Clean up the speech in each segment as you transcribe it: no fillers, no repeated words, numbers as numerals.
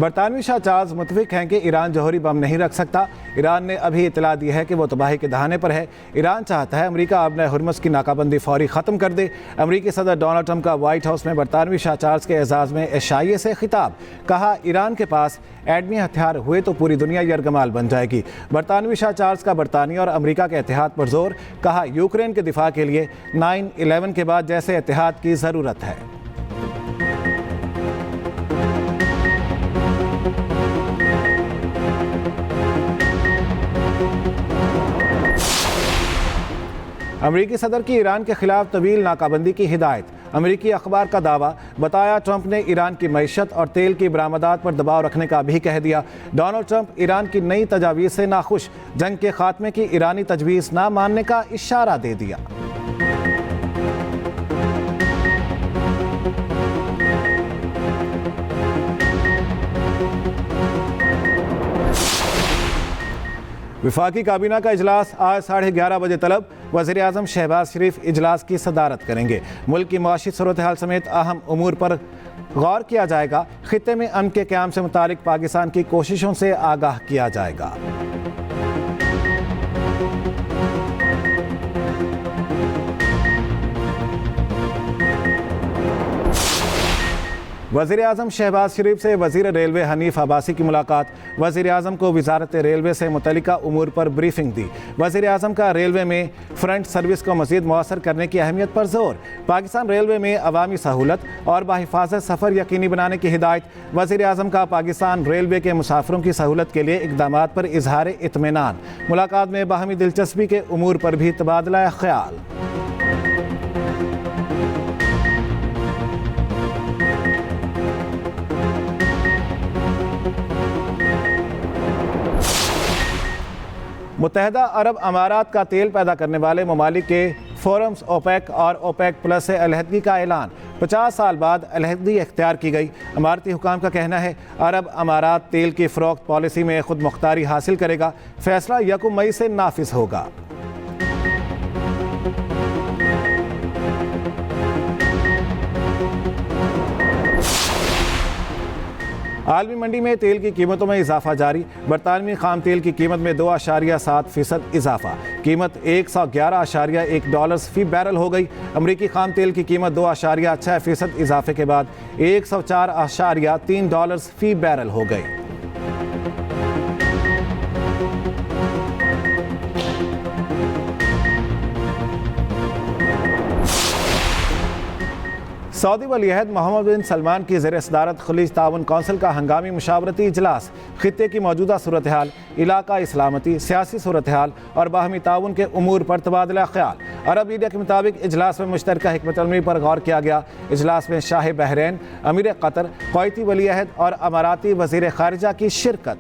बरतानवी Shah Charles मुतफिक हैं कि Iran जौहरी बम नहीं रख सकता। ईरान ने अभी इतला दी है कि वो तबाही के दहाने पर है। ईरान चाहता है अमेरिका आबना हुर्मुज़ की नाकाबंदी फौरी ख़त्म कर दे। अमेरिकी सदर डोनाल्ड ट्रंप का व्हाइट हाउस में बरतानवी शाह चार्ल्स के एजाज़ में एशिया से खिताब। कहा, ईरान के पास एटमी हथियार हुए तो पूरी दुनिया यरगमाल बन जाएगी। बरतानवी शाह चार्ल्स का बरतानिया और अमेरिका के इत्तेहाद पर जोर। कहा, यूक्रेन के दिफा के लिए 9/11 के बाद जैसे इत्तेहाद की ज़रूरत है। अमेरिकी सदर की ईरान के खिलाफ तवील नाकाबंदी की हिदायत। अमेरिकी अखबार का दावा। बताया, ट्रंप ने ईरान की मईशत और तेल की बरामदात पर दबाव रखने का भी कह दिया। डोनाल्ड ट्रंप ईरान की नई तजावीज़ से नाखुश। जंग के खात्मे की ईरानी तजवीज़ ना मानने का इशारा दे दिया। वफाकी काबीना का इजलास आज 11:30 बजे तलब। वज़ीर-ए-आज़म शहबाज शरीफ इजलास की सदारत करेंगे। मुल्क की माशी सूरत हाल समेत अहम उमूर पर गौर किया जाएगा। खित्ते में अमन के क़याम से मुतालिक पाकिस्तान की कोशिशों से आगाह किया जाएगा। वज़ीर-ए-आज़म शहबाज शरीफ से वज़ीर रेलवे हनीफ अब्बासी की मुलाकात। वज़ीर-ए-आज़म को वज़ारत रेलवे से मुतल्लिका उमूर पर ब्रीफिंग दी। वज़ीर-ए-आज़म का रेलवे में फ्रंट सर्विस को मज़ीद मौसर करने की अहमियत पर जोर। पाकिस्तान रेलवे में अवामी सहूलत और बाहिफाजत सफ़र यकीनी बनाने की हिदायत। वज़ीर-ए-आज़म का पाकिस्तान रेलवे के मुसाफिरों की सहूलत के लिए इक़दामात पर इजहार इत्मीनान। मुलाकात में बाहमी दिलचस्पी के उमूर पर भी तबादला ख्याल। मुत्तहदा अरब अमारात का तेल पैदा करने वाले ममालिक के फोरम्स ओपेक और ओपेक प्लस से अलहदगी का ऐलान। 50 साल बाद अलहदगी इख्तियार की गई। अमारती हुकाम का कहना है अरब अमारात तेल की फ़रोख्त पॉलिसी में खुद मुख्तारी हासिल करेगा। फैसला 1 मई से नाफिज होगा। आलमी मंडी में तेल की कीमतों में इजाफा जारी। बरतानवी खाम तेल की कीमत में 2.7% इजाफा। कीमत $111.1 फी बैरल हो गई। अमरीकी खाम तेल की कीमत 2.6% इजाफे के बाद $104.3 फी बैरल हो गई। सऊदी वलीअहद मोहम्मद बिन सलमान की ज़ेर सदारत खलीज ताउन कौंसिल का हंगामी मुशावरती इजलास। खित्ते की मौजूदा सूरत हाल, इलाका इस्लामती, सियासी सूरत हाल और बाहमी ताउन के उमूर पर तबादला ख्याल। अरब मीडिया के मुताबिक इजलास में मुश्तरका हिकमत अमली पर गौर किया गया। इजलास में शाह बहरैन, अमीर कतर, कुवैती वलीअहद और अमाराती वज़ीर ख़ारिजा की शिरकत।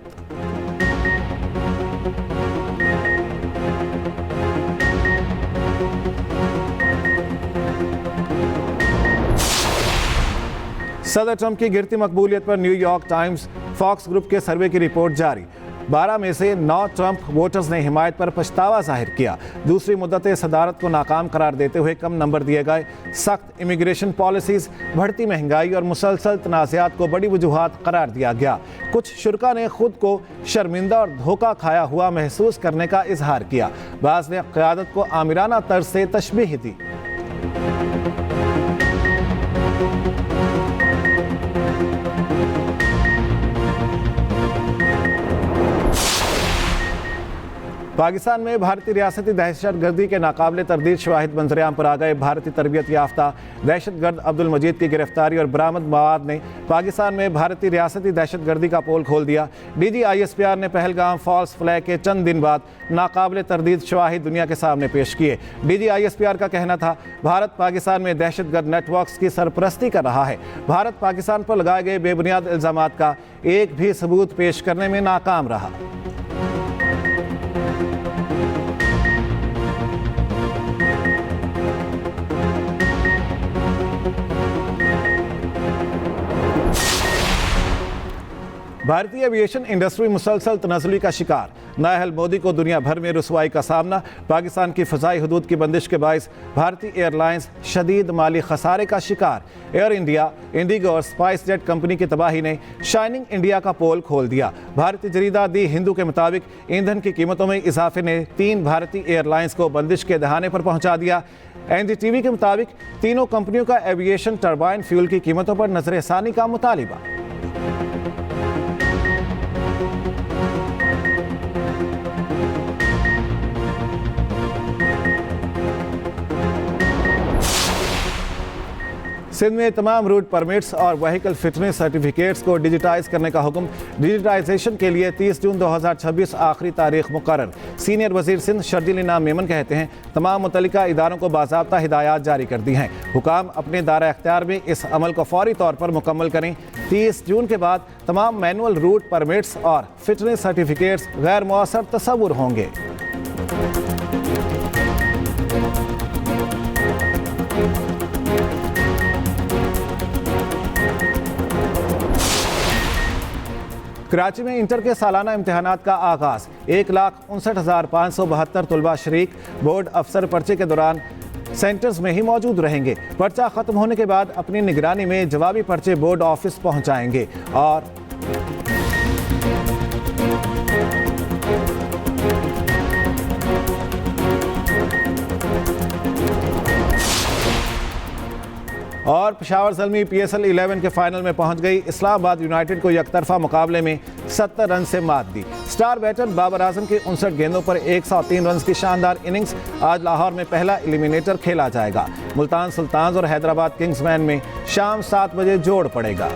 सदर ट्रंप की गिरती मकबूलियत पर न्यूयॉर्क टाइम्स फॉक्स ग्रुप के सर्वे की रिपोर्ट जारी। 12 में से 9 ट्रंप वोटर्स ने हिमायत पर पछतावा जाहिर किया। दूसरी मुद्दत सदारत को नाकाम करार देते हुए कम नंबर दिए गए। सख्त इमिग्रेशन पॉलिसीज़, बढ़ती महंगाई और मुसलसल तनाज़ात को बड़ी वजूहात करार दिया गया। कुछ शुरका ने खुद को शर्मिंदा और धोखा खाया हुआ महसूस करने का इजहार किया। बाज़ ने क़यादत को आमिराना तर्ज से तशबीह दी। पाकिस्तान में भारतीय रियासती दहशतगर्दी के नाकाबिले तरदीद शवाहिद मंजरेआम पर आ गए। भारतीय तरबियत याफ्ता दहशतगर्द अब्दुल मजीद की गिरफ्तारी और बरामद मवाद ने पाकिस्तान में भारतीय रियासती दहशतगर्दी का पोल खोल दिया। DG ISPR ने पहलगाम फॉल्स फ्लैग के चंद दिन बाद नाकाबिले तरदीद शवाहिद दुनिया के सामने पेश किए। DG ISPR का कहना था भारत पाकिस्तान में दहशतगर्द नेटवर्क्स की सरपरस्ती कर रहा है। भारत पाकिस्तान पर लगाए गए बेबुनियाद इल्ज़ामात का एक भी सबूत पेश करने में नाकाम रहा। भारतीय एविएशन इंडस्ट्री मुसलसल तनज़्ज़ुली का शिकार। नाअहल मोदी को दुनिया भर में रुसवाई का सामना। पाकिस्तान की फ़ज़ाई हदूद की बंदिश के बायस भारतीय एयरलाइंस शदीद माली खसारे का शिकार। एयर इंडिया, इंडिगो और स्पाइस जेट कंपनी की तबाही ने शाइनिंग इंडिया का पोल खोल दिया। भारतीय जरीदा दी हिंदू के मुताबिक ईंधन की कीमतों में इजाफे ने 3 भारतीय एयरलाइंस को बंदिश के दहाने पर पहुंचा दिया। NDTV के मुताबिक तीनों कंपनियों का एविएशन टरबाइन फ्यूल की कीमतों पर नजरसानी का मुतालिबा। सिंध में तमाम रूट परमिट्स और व्हीकल फिटनेस सर्टिफिकेट्स को डिजिटाइज करने का हुक्म। डिजिटाइजेशन के लिए 30 जून 2026 आखिरी तारीख मुकर्रर। सीनियर वजीर सिंध शर्जील इनाम मेमन कहते हैं तमाम मुतल्लिका इदारों को बाज़ाब्ता हिदायत जारी कर दी हैं। हुकाम अपने दायरा इख्तियार में इस अमल को फौरी तौर पर मुकम्मल करें। 30 जून के बाद तमाम मैनुअल रूट परमिट्स और फिटनेस सर्टिफिकेट्स गैर मौसर तस्वुर होंगे। कराची में इंटर के सालाना इम्तिहानात का आगाज़। 1,59,572 तलबा शरीक। बोर्ड अफसर पर्चे के दौरान सेंटर्स में ही मौजूद रहेंगे। पर्चा ख़त्म होने के बाद अपनी निगरानी में जवाबी पर्चे बोर्ड ऑफिस पहुंचाएंगे। और पेशावर ज़ल्मी PSL 11 के फाइनल में पहुंच गई। इस्लामाबाद यूनाइटेड को यकतरफा मुकाबले में 70 रन से मात दी। स्टार बैटर बाबर आजम के 59 गेंदों पर 103 रन की शानदार इनिंग्स। आज लाहौर में पहला एलिमिनेटर खेला जाएगा। मुल्तान सुल्तान्स और हैदराबाद किंग्समैन में शाम 7 बजे जोड़ पड़ेगा।